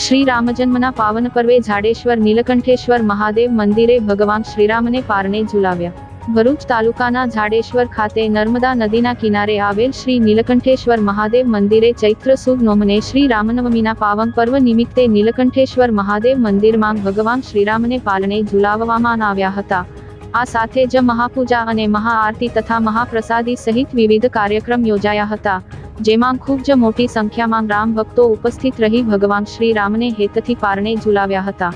શ્રી રામજન્મના પાવન પર્વે ઝાડેશ્વર નીલકંઠેશ્વર મહાદેવ મંદિરે ભગવાન શ્રીરામને પારણે ઝુલાવ્યા। ભરૂચ તાલુકાના ઝાડેશ્વર ખાતે નર્મદા નદીના કિનારે આવેલ શ્રી નીલકંઠેશ્વર મહાદેવ મંદિરે ચૈત્ર સુદ નોમને શ્રી રામનવમીના પાવન પર્વ નિમિત્તે નીલકંઠેશ્વર મહાદેવ મંદિરમાં ભગવાન શ્રીરામને પારણે ઝુલાવવામાં આવ્યા હતા। આ સાથે જ મહાપૂજા અને મહાઆરતી તથા મહાપ્રસાદી સહિત વિવિધ કાર્યક્રમ યોજાયા હતા, જેમાં ખૂબ જ મોટી સંખ્યામાં રામ ભક્તો ઉપસ્થિત રહી ભગવાન શ્રી રામને હેતથી પારણે ઝુલાવ્યા હતા।